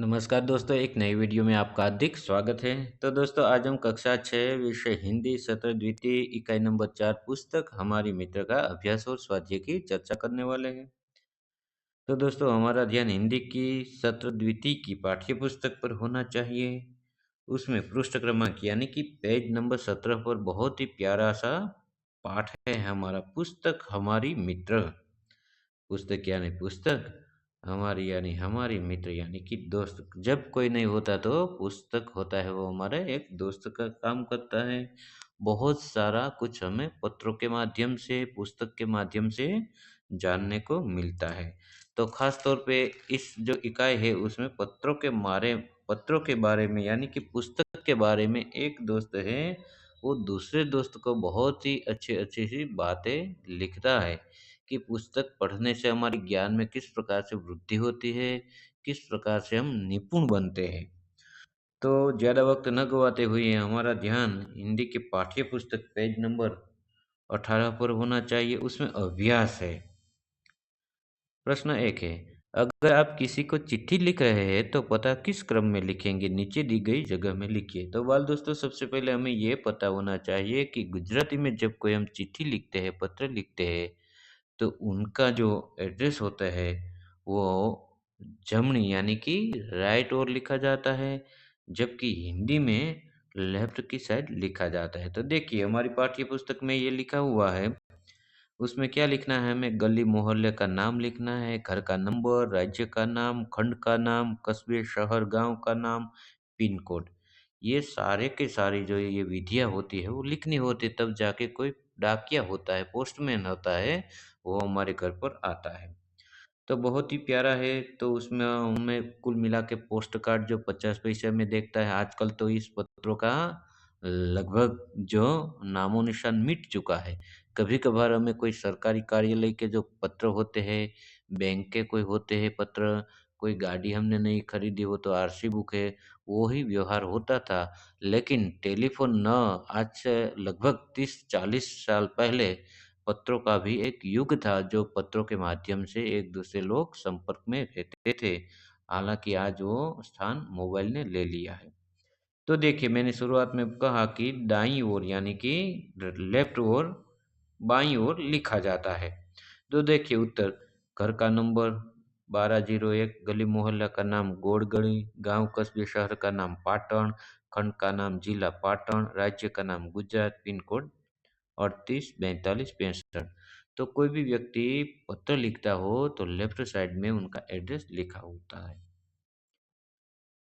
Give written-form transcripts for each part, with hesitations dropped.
नमस्कार दोस्तों, एक नई वीडियो में आपका हार्दिक स्वागत है। तो दोस्तों, आज हम कक्षा 6 विषय हिंदी सत्र द्वितीय इकाई नंबर 4 पुस्तक हमारी मित्र का अभ्यास और स्वाध्याय की चर्चा करने वाले हैं। तो दोस्तों, हमारा ध्यान हिंदी की सत्र द्वितीय की पाठ्य पुस्तक पर होना चाहिए। उसमें पृष्ठ क्रमांक यानी कि पेज नंबर 17 पर बहुत ही प्यारा सा पाठ है हमारा, पुस्तक हमारी मित्र। पुस्तक यानी पुस्तक, हमारी यानी हमारी, मित्र यानी कि दोस्त। जब कोई नहीं होता तो पुस्तक होता है, वो हमारे एक दोस्त का काम करता है। बहुत सारा कुछ हमें पत्रों के माध्यम से, पुस्तक के माध्यम से जानने को मिलता है। तो खास तौर पे इस जो इकाई है उसमें पत्रों के बारे में यानी कि पुस्तक के बारे में एक दोस्त है, वो दूसरे दोस्त को बहुत ही अच्छी अच्छी सी बातें लिखता है कि पुस्तक पढ़ने से हमारे ज्ञान में किस प्रकार से वृद्धि होती है, किस प्रकार से हम निपुण बनते हैं। तो ज़्यादा वक्त न गवाते हुए हमारा ध्यान हिंदी के पाठ्य पुस्तक पेज नंबर 18 पर होना चाहिए, उसमें अभ्यास है। प्रश्न 1 है, अगर आप किसी को चिट्ठी लिख रहे हैं तो पता किस क्रम में लिखेंगे? नीचे दी गई जगह में लिखिए। तो बाल दोस्तों, सबसे पहले हमें ये पता होना चाहिए कि गुजराती में जब कोई हम चिट्ठी लिखते हैं, पत्र लिखते हैं, तो उनका जो एड्रेस होता है वो जमनी यानी कि राइट ओर लिखा जाता है, जबकि हिंदी में लेफ्ट की साइड लिखा जाता है। तो देखिए, हमारी पाठ्य पुस्तक में ये लिखा हुआ है, उसमें क्या लिखना है? हमें गली मोहल्ले का नाम लिखना है, घर का नंबर, राज्य का नाम, खंड का नाम, कस्बे, शहर, गांव का नाम, पिन कोड। ये सारे के सारी जो ये विधियाँ होती है वो लिखनी होती है, तब जाके कोई डाकिया होता है, पोस्टमैन होता है, वो हमारे घर पर आता है। तो बहुत ही प्यारा है, तो उसमें हमें कुल मिला के पोस्ट कार्ड जो 50 पैसे में देखता है, आजकल तो इस पत्रों का लगभग जो नामो-निशान मिट चुका है। कभी-कभार हमें कोई सरकारी कार्यालय के जो पत्र होते हैं, बैंक के कोई होते हैं पत्र, कोई गाड़ी हमने नई खरीदी हो तो आरसी बुक है, वो ही व्यवहार होता था। लेकिन टेलीफ़ोन न, आज से लगभग 30-40 साल पहले पत्रों का भी एक युग था, जो पत्रों के माध्यम से एक-दूसरे लोग संपर्क में रहते थे। हालाँकि आज वो स्थान मोबाइल ने ले लिया है। तो देखिए, मैंने शुरुआत में कहा कि दाईं ओर यानी कि लेफ्ट ओर, बाईं ओर लिखा जाता है। तो देखिए उत्तर, घर का नंबर 1201, गली मोहल्ला का नाम गोड़गड़ी, गांव कस्बे शहर का नाम पाटण, खंड का नाम जिला पाटण, राज्य का नाम गुजरात, पिन कोड 38 42 65। तो कोई भी व्यक्ति पत्र लिखता हो तो लेफ्ट साइड में उनका एड्रेस लिखा होता है।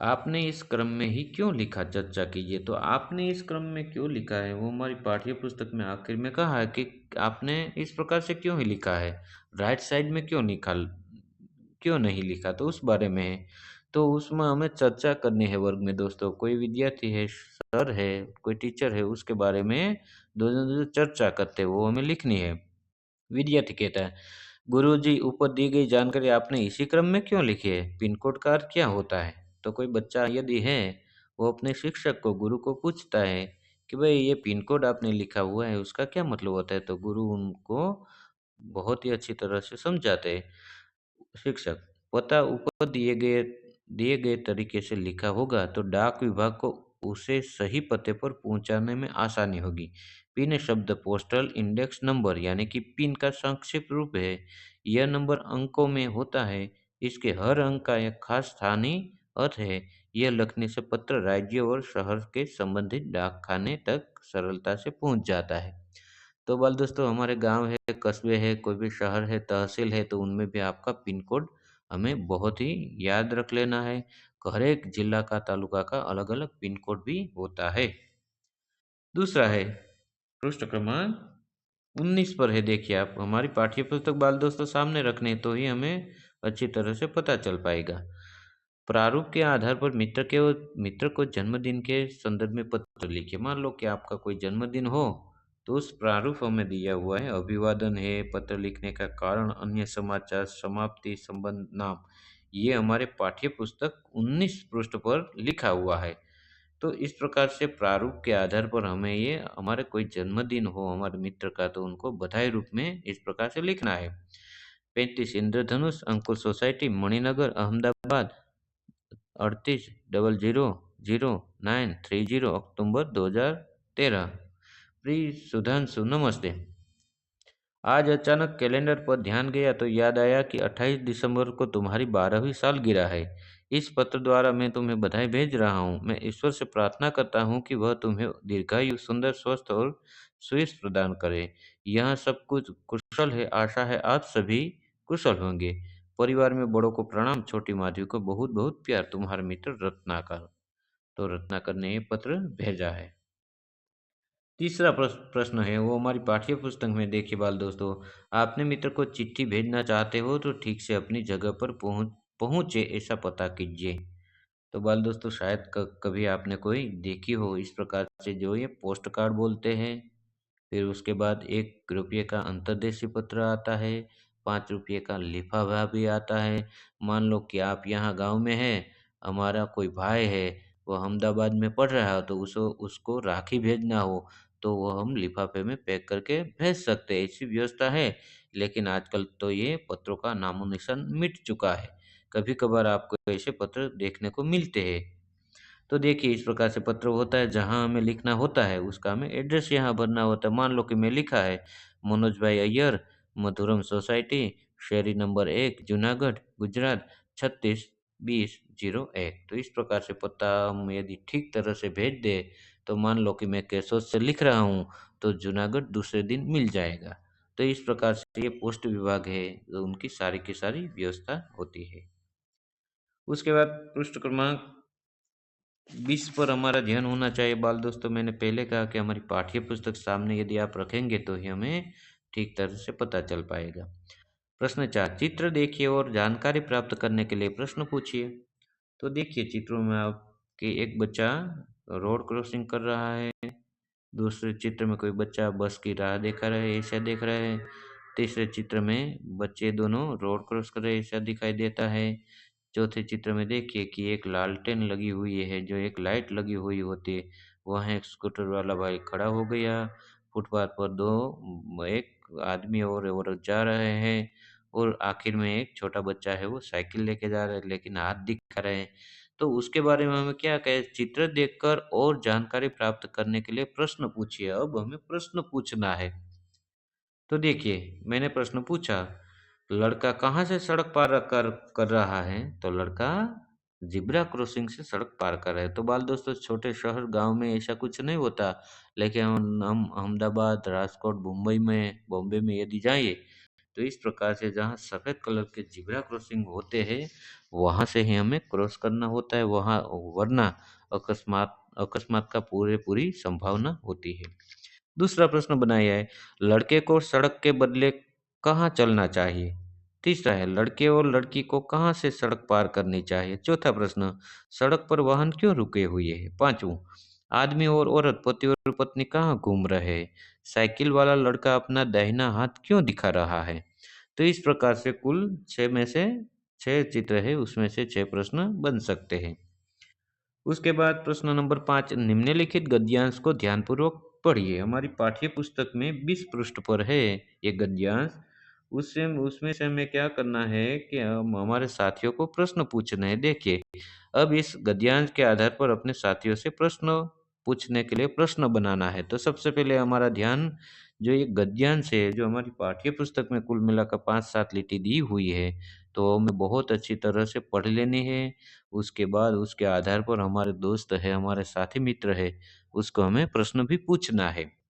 आपने इस क्रम में ही क्यों लिखा? चर्चा कीजिए। तो आपने इस क्रम में क्यों लिखा है, वो हमारी पाठ्य पुस्तक में आखिर में कहा है कि आपने इस प्रकार से क्यों ही लिखा है? राइट साइड में क्यों नहीं लिखा? तो उस बारे में है। तो उसमें हमें चर्चा करनी है वर्ग में दोस्तों। कोई विद्यार्थी है, सर है, कोई टीचर है, उसके बारे में दोनों जो चर्चा करते हैं वो हमें लिखनी है। विद्यार्थी कहता है, गुरुजी ऊपर दी गई जानकारी आपने इसी क्रम में क्यों लिखी है? पिन कोड का अर्थ क्या होता है? तो कोई बच्चा यदि है, वो अपने शिक्षक को, गुरु को पूछता है कि भाई ये पिन कोड आपने लिखा हुआ है, उसका क्या मतलब होता है? तो गुरु उनको बहुत ही अच्छी तरह से समझाते हैं। शिक्षक, पता ऊपर दिए गए तरीके से लिखा होगा तो डाक विभाग को उसे सही पते पर पहुंचाने में आसानी होगी। पिन शब्द पोस्टल इंडेक्स नंबर यानी कि पिन का संक्षिप्त रूप है। यह नंबर अंकों में होता है। इसके हर अंक का एक खास स्थानीय अर्थ है। यह लिखने से पत्र राज्य और शहर के संबंधित डाकखाने तक सरलता से पहुंच जाता है। तो बाल दोस्तों, हमारे गांव है, कस्बे है, कोई भी शहर है, तहसील है, तो उनमें भी आपका पिन कोड हमें बहुत ही याद रख लेना है। हर एक जिला का, तालुका का अलग-अलग पिन कोड भी होता है। दूसरा है पृष्ठ क्रमांक 19 पर है। देखिए, आप हमारी पाठ्य पुस्तक बाल दोस्तों सामने रखने, तो ही हमें अच्छी तरह से पता चल पाएगा। प्रारूप के आधार पर मित्र को जन्मदिन के संदर्भ में पत्र लिखिए। मान लो कि आपका कोई जन्मदिन हो, तो उस प्रारूप हमें दिया हुआ है। अभिवादन है, पत्र लिखने का कारण, अन्य समाचार, समाप्ति, संबंध, नाम। ये हमारे पाठ्य पुस्तक 19 पृष्ठ पर लिखा हुआ है। तो इस प्रकार से प्रारूप के आधार पर हमें ये, हमारे कोई जन्मदिन हो हमारे मित्र का, तो उनको बधाई रूप में इस प्रकार से लिखना है। 35 इंद्रधनुष, अंकुर सोसाइटी, मणिनगर, अहमदाबाद, 38000930 अक्टूबर 2013। प्रिय सुधांशु, नमस्ते। आज अचानक कैलेंडर पर ध्यान गया तो याद आया कि 28 दिसंबर को तुम्हारी 12वीं सालगिरह है। इस पत्र द्वारा मैं तुम्हें बधाई भेज रहा हूँ। मैं ईश्वर से प्रार्थना करता हूँ कि वह तुम्हें दीर्घायु, सुंदर, स्वस्थ और सुयश प्रदान करे। यहाँ सब कुछ कुशल है। आशा है आप सभी कुशल होंगे। परिवार में बड़ों को प्रणाम, छोटी माधवी को बहुत बहुत प्यार, तुम्हारा मित्र रत्नाकर। तो रत्नाकर ने ये पत्र भेजा है। तीसरा प्रश्न है वो हमारी पाठ्य पुस्तक में। देखिए बाल दोस्तों, आपने मित्र को चिट्ठी भेजना चाहते हो तो ठीक से अपनी जगह पर पहुंचे ऐसा पता कीजिए। तो बाल दोस्तों, शायद कभी आपने कोई देखी हो इस प्रकार से, जो ये पोस्ट कार्ड बोलते हैं। फिर उसके बाद 1 रुपये का अंतर्देशीय पत्र आता है, 5 रुपये का लिफाफा भी आता है। मान लो कि आप यहाँ गांव में हैं, हमारा कोई भाई है, वो अहमदाबाद में पढ़ रहा है, तो उसको उसको राखी भेजना हो तो वो हम लिफाफे में पैक करके भेज सकते हैं, ऐसी व्यवस्था है। लेकिन आजकल तो ये पत्रों का नामो निशान मिट चुका है। कभी कभार आपको ऐसे पत्र देखने को मिलते हैं। तो देखिए इस प्रकार से पत्र होता है, जहाँ हमें लिखना होता है उसका हमें एड्रेस यहाँ भरना होता है। मान लो कि मैं लिखा है मनोज भाई अय्यर, मधुरम सोसाइटी, शेरी नंबर 1, जूनागढ़, गुजरात 362001। तो इस प्रकार से पता हम यदि ठीक तरह से भेज दे तो मान लो कि मैं केसोद से लिख रहा हूँ तो जूनागढ़ दूसरे दिन मिल जाएगा। तो इस प्रकार से ये पोस्ट विभाग है, तो उनकी सारी की सारी व्यवस्था होती है। उसके बाद पृष्ठ क्रमांक 20 पर हमारा ध्यान होना चाहिए बाल दोस्तों। मैंने पहले कहा कि हमारी पाठ्य पुस्तक सामने यदि आप रखेंगे तो ही हमें ठीक तरह से पता चल पाएगा। प्रश्न 4, चित्र देखिए और जानकारी प्राप्त करने के लिए प्रश्न पूछिए। तो देखिए चित्रों में आपके एक बच्चा रोड क्रॉसिंग कर रहा है, दूसरे चित्र में कोई बच्चा बस की राह देखा रहे ऐसा देख रहा है, तीसरे चित्र में बच्चे दोनों रोड क्रॉस कर रहे ऐसा दिखाई देता है। चौथे चित्र में देखिए कि एक लालटेन लगी हुई है, जो एक लाइट लगी हुई होती है। वहाँ एक स्कूटर वाला भाई खड़ा हो गया। फुटपाथ पर एक आदमी और औरत जा रहे हैं, और आखिर में एक छोटा बच्चा है वो साइकिल लेके जा रहा है लेकिन हाथ दिखा रहे हैं। तो उसके बारे में हमें क्या कहे, चित्र देखकर और जानकारी प्राप्त करने के लिए प्रश्न पूछिए। अब हमें प्रश्न पूछना है। तो देखिए मैंने प्रश्न पूछा, लड़का कहाँ से सड़क पार कर कर रहा है? तो लड़का ज़ेब्रा क्रॉसिंग से सड़क पार कर रहा है। तो बाल दोस्तों, छोटे शहर गाँव में ऐसा कुछ नहीं होता, लेकिन हम अहमदाबाद, राजकोट, मुंबई में, बॉम्बे में यदि जाइए तो इस प्रकार से जहाँ सफ़ेद कलर के ज़ेब्रा क्रॉसिंग होते हैं, वहाँ से ही हमें क्रॉस करना होता है, वहाँ वरना अकस्मात अकस्मात का पूरी संभावना होती है। दूसरा प्रश्न बनाया है, लड़के को सड़क के बदले कहाँ चलना चाहिए? तीसरा है, लड़के और लड़की को कहाँ से सड़क पार करनी चाहिए? चौथा प्रश्न, सड़क पर वाहन क्यों रुके हुए हैं? पांचवों, आदमी और औरत, पति और पत्नी कहाँ घूम रहे हैं? साइकिल वाला लड़का अपना दाहिना हाथ क्यों दिखा रहा है? तो इस प्रकार से कुल 6 में से 6 चित्र है, उसमें से 6 प्रश्न बन सकते हैं। उसके बाद प्रश्न नंबर 5, निम्नलिखित गद्यांश को ध्यानपूर्वक पढ़िए। हमारी पाठ्य पुस्तक में 20 पृष्ठ पर है ये गद्यांश। उससे उसमें से हमें क्या करना है कि हम हमारे साथियों को प्रश्न पूछने हैं। देखिए, अब इस गद्यांश के आधार पर अपने साथियों से प्रश्न पूछने के लिए प्रश्न बनाना है। तो सबसे पहले हमारा ध्यान, जो ये गद्यांश है, जो हमारी पाठ्य पुस्तक में कुल मिलाकर 5-7 लिटी दी हुई है, तो हमें बहुत अच्छी तरह से पढ़ लेनी है। उसके बाद उसके आधार पर हमारे दोस्त है, हमारे साथी मित्र है, उसको हमें प्रश्न भी पूछना है।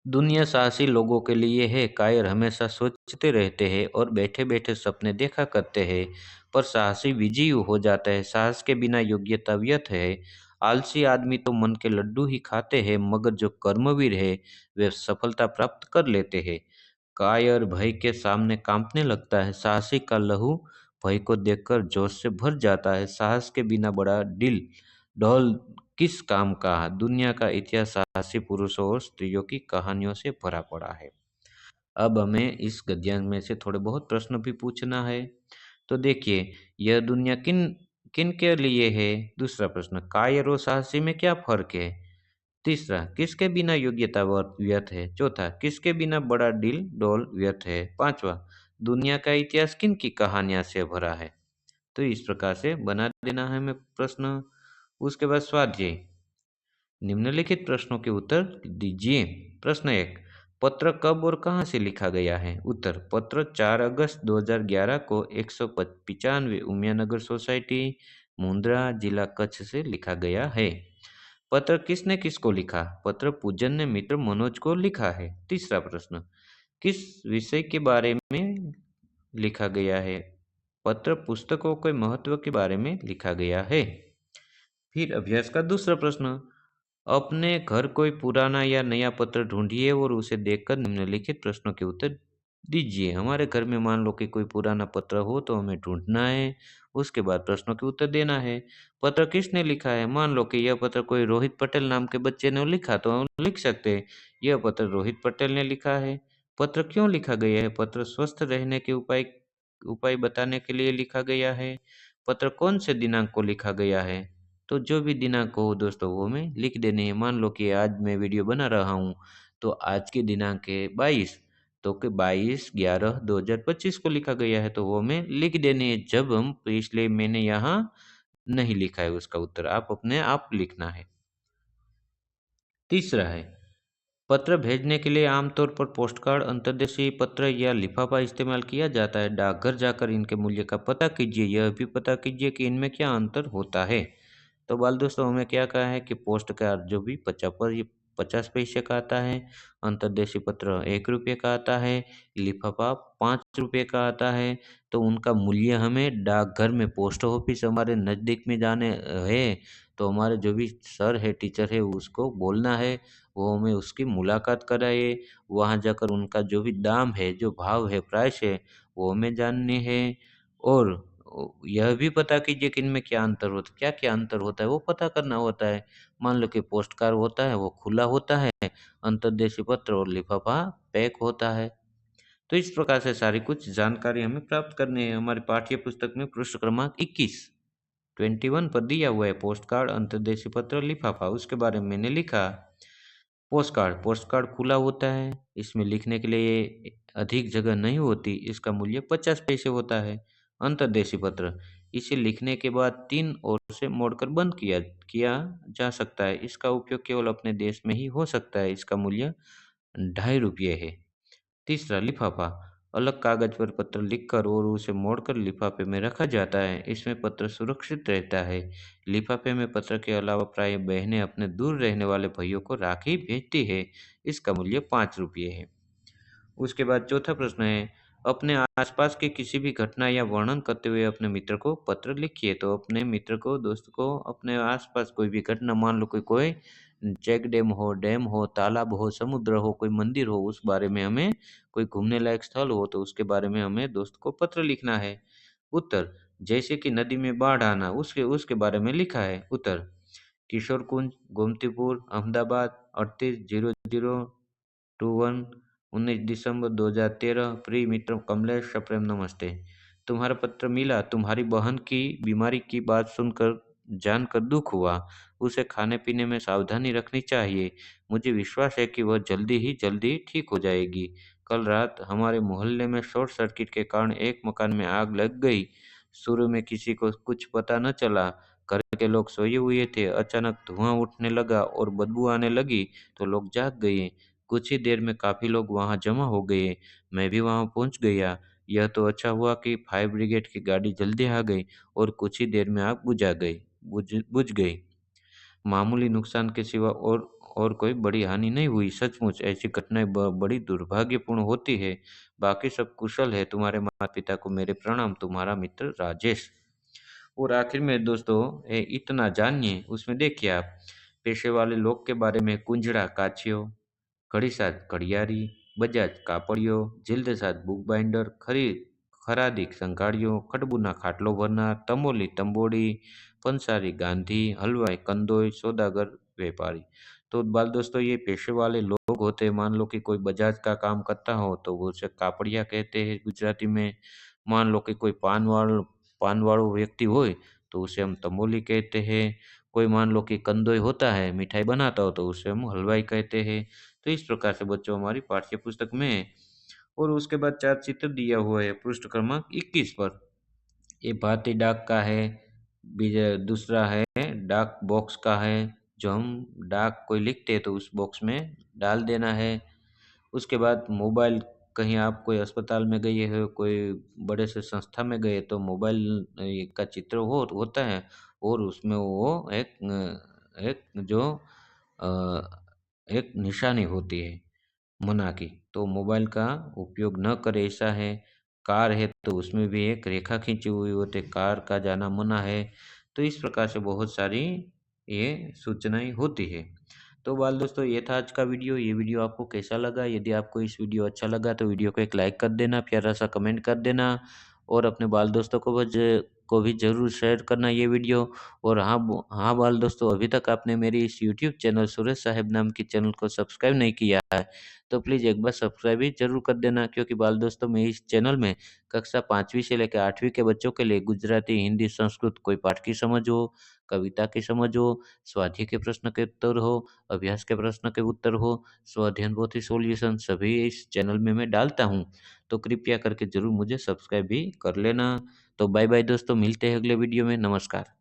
दुनिया साहसी लोगों के लिए है। कायर हमेशा सोचते रहते हैं और बैठे-बैठे सपने देखा करते हैं, पर साहसी विजयी हो जाता है। साहस के बिना योग्यता व्यर्थ है। आलसी आदमी तो मन के लड्डू ही खाते हैं, मगर जो कर्मवीर है, वे सफलता प्राप्त कर लेते हैं। कायर भय के सामने कांपने लगता है, साहसी का लहू भय को देखकर जोश से भर जाता है। साहस के बिना बड़ा दिल ढोल किस काम का? दुनिया का इतिहास साहसी पुरुषों और स्त्रियों की कहानियों से भरा पड़ा है। अब हमें इस गद्यांश में से थोड़े बहुत प्रश्न भी पूछना है। तो देखिए, यह दुनिया किन किन के लिए है? दूसरा प्रश्न, कायर और साहसी में क्या फर्क है? तीसरा, किसके बिना योग्यता व्यर्थ है? चौथा, किसके बिना बड़ा दिल डोल व्यर्थ है? पांचवा, दुनिया का इतिहास किन की कहानियां से भरा है? तो इस प्रकार से बना देना है हमें प्रश्न। उसके बाद स्वाध्याय, निम्नलिखित प्रश्नों के उत्तर दीजिए। प्रश्न 1, पत्र कब और कहाँ से लिखा गया है? उत्तर, पत्र 4 अगस्त 2011 को 195 उमियानगर सोसाइटी, मुंद्रा, जिला कच्छ से लिखा गया है। पत्र किसने किसको लिखा? पत्र पूजन ने मित्र मनोज को लिखा है। तीसरा प्रश्न, किस विषय के बारे में लिखा गया है? पत्र पुस्तकों के महत्व के बारे में लिखा गया है। फिर अभ्यास का दूसरा प्रश्न, अपने घर कोई पुराना या नया पत्र ढूंढिए और उसे देखकर निम्नलिखित प्रश्नों के उत्तर दीजिए। हमारे घर में मान लो कि कोई पुराना पत्र हो तो हमें ढूंढना है, उसके बाद प्रश्नों के उत्तर देना है। पत्र किसने लिखा है? मान लो कि यह पत्र कोई रोहित पटेल नाम के बच्चे ने लिखा तो हम लिख सकते हैं यह पत्र रोहित पटेल ने लिखा है। पत्र क्यों लिखा गया है? पत्र स्वस्थ रहने के उपाय उपाय बताने के लिए लिखा गया है। पत्र कौन से दिनांक को लिखा गया है? तो जो भी दिनांक हो दोस्तों वो हमें लिख देने हैं। मान लो कि आज मैं वीडियो बना रहा हूँ तो आज की दिनांक है 22, तो कि 22/11/2025 को लिखा गया है तो वो हमें लिख देने हैं। जब हम तो इसलिए मैंने यहाँ नहीं लिखा है उसका उत्तर, आप अपने आप लिखना है। तीसरा है, पत्र भेजने के लिए आमतौर पर पोस्टकार्ड, अंतर्देशीय पत्र या लिफाफा इस्तेमाल किया जाता है। डाकघर जाकर इनके मूल्य का पता कीजिए। यह भी पता कीजिए कि इनमें क्या अंतर होता है। तो बाल दोस्तों हमें क्या कहा है कि पोस्ट कार्ड जो भी 50 पैसे का आता है, अंतर्देशीय पत्र 1 रुपये का आता है, लिफाफा 5 रुपये का आता है। तो उनका मूल्य हमें डाकघर में, पोस्ट ऑफिस हमारे नज़दीक में जाने है तो हमारे जो भी सर है, टीचर है, उसको बोलना है वो हमें उसकी मुलाकात कराए। वहाँ जाकर उनका जो भी दाम है, जो भाव है, प्राइस है, वो हमें जाननी है। और यह भी पता कीजिए कि इनमें क्या अंतर होता है, क्या-क्या अंतर होता है, वो पता करना होता है। मान लो कि पोस्ट कार्ड होता है, वो खुला होता है, अंतर्देशीय पत्र और लिफाफा पैक होता है। तो इस प्रकार से सारी कुछ जानकारी हमें प्राप्त करनी है। हमारी पाठ्य पुस्तक में पृष्ठ क्रमांक 21 पर दिया हुआ है पोस्ट कार्ड, अंतर्देशीय पत्र, लिफाफा, उसके बारे में मैंने लिखा। पोस्ट कार्ड खुला होता है, इसमें लिखने के लिए अधिक जगह नहीं होती, इसका मूल्य 50 पैसे होता है। अंतर्देशीय पत्र, इसे लिखने के बाद 3 ओर से मोड़कर बंद किया किया जा सकता है। इसका उपयोग केवल अपने देश में ही हो सकता है। इसका मूल्य 2.5 रुपये है। तीसरा, लिफाफा, अलग कागज पर पत्र लिखकर और उसे मोड़कर लिफाफे में रखा जाता है। इसमें पत्र सुरक्षित रहता है। लिफाफे में पत्र के अलावा प्राय बहनें अपने दूर रहने वाले भाइयों को राखी भेजती है। इसका मूल्य 5 रुपये है। उसके बाद चौथा प्रश्न है, अपने आसपास की किसी भी घटना या वर्णन करते हुए अपने मित्र को पत्र लिखिए। तो अपने मित्र को, दोस्त को, अपने आसपास कोई भी घटना, मान लो कोई चेक डैम हो, तालाब हो, समुद्र हो, कोई मंदिर हो, उस बारे में हमें, कोई घूमने लायक स्थल हो तो उसके बारे में हमें दोस्त को पत्र लिखना है। उत्तर, जैसे कि नदी में बाढ़ आना, उसके उसके बारे में लिखा है। उत्तर, किशोर कुंज, गोमतीपुर, अहमदाबाद 380021, 19 दिसंबर 2013। प्रिय मित्र कमलेश, सप्रेम नमस्ते। तुम्हारा पत्र मिला। तुम्हारी बहन की बीमारी की बात सुनकर जानकर दुख हुआ। उसे खाने पीने में सावधानी रखनी चाहिए। मुझे विश्वास है कि वह जल्दी ठीक हो जाएगी। कल रात हमारे मोहल्ले में शॉर्ट सर्किट के कारण एक मकान में आग लग गई। शुरू में किसी को कुछ पता न चला। घर के लोग सोए हुए थे। अचानक धुआं उठने लगा और बदबू आने लगी तो लोग जाग गए। कुछ ही देर में काफ़ी लोग वहां जमा हो गए। मैं भी वहां पहुंच गया। यह तो अच्छा हुआ कि फायर ब्रिगेड की गाड़ी जल्दी आ गई और कुछ ही देर में आग बुझ गई। मामूली नुकसान के सिवा और कोई बड़ी हानि नहीं हुई। सचमुच ऐसी घटनाएं बड़ी दुर्भाग्यपूर्ण होती है। बाकी सब कुशल है। तुम्हारे माता पिता को मेरे प्रणाम। तुम्हारा मित्र राजेश। और आखिर में दोस्तों, इतना जानिए, उसमें देखिए आप, पेशे वाले लोग के बारे में, कुंजड़ा काछियो, ઘડીસાદ ઘડિયાળી, બજાજ કાપડિયો, જીલ્દસાદ બુક બાઇન્ડર, ખરાદી સંઘાડિયો, ખડબુના ખાટલો ભરનાર, તમોલી તંબોડી, पंसारी गांधी, हलवाई कंदोई, सौदागर व्यापारी। तो बाल दोस्तों, ये पेशे वाले लोग होते हैं। मान लो कि कोई बजाज का काम करता हो तो वो उसे कापड़िया कहते हैं गुजराती में। मान लो कि कोई पान वालो व्यक्ति हो तो उसे हम तमोली कहते हैं। कोई मान लो कि कंदोई होता है, मिठाई बनाता हो तो उसे हम हलवाई कहते हैं। तो इस प्रकार से बच्चों हमारी पाठ्य पुस्तक में है। और उसके बाद 4 चित्र दिया हुआ है पृष्ठ क्रमांक 21 पर। ये भारतीय डाक का है, दूसरा है डाक बॉक्स का है, जो हम डाक कोई लिखते हैं तो उस बॉक्स में डाल देना है। उसके बाद मोबाइल, कहीं आप कोई अस्पताल में गए हो, कोई बड़े से संस्था में गए तो मोबाइल का चित्र होता है, और उसमें वो एक जो अ, एक निशानी होती है मना की, तो मोबाइल का उपयोग न करें ऐसा है। कार है तो उसमें भी एक रेखा खींची हुई होती है, कार का जाना मना है। तो इस प्रकार से बहुत सारी ये सूचनाएँ होती है। तो बाल दोस्तों, ये था आज का वीडियो। ये वीडियो आपको कैसा लगा? यदि आपको इस वीडियो अच्छा लगा तो वीडियो को एक लाइक कर देना, प्यारा-सा कमेंट कर देना, और अपने बाल दोस्तों को भी ज़रूर शेयर करना ये वीडियो। और हाँ बाल दोस्तों, अभी तक आपने मेरी इस यूट्यूब चैनल सुरेश साहिब नाम की चैनल को सब्सक्राइब नहीं किया है, तो प्लीज़ एक बार सब्सक्राइब भी ज़रूर कर देना, क्योंकि बाल दोस्तों, मैं इस चैनल में कक्षा 5वीं से लेकर 8वीं के बच्चों के लिए गुजराती, हिंदी, संस्कृत, कोई पाठ की समझ हो, कविता की समझ हो, स्वाध्याय के प्रश्न के उत्तर हो, अभ्यास के प्रश्न के उत्तर हो, स्वाध्याय पोथी सॉल्यूशन सभी इस चैनल में मैं डालता हूँ। तो कृपया करके ज़रूर मुझे सब्सक्राइब भी कर लेना। तो बाय बाय दोस्तों, मिलते हैं अगले वीडियो में। नमस्कार।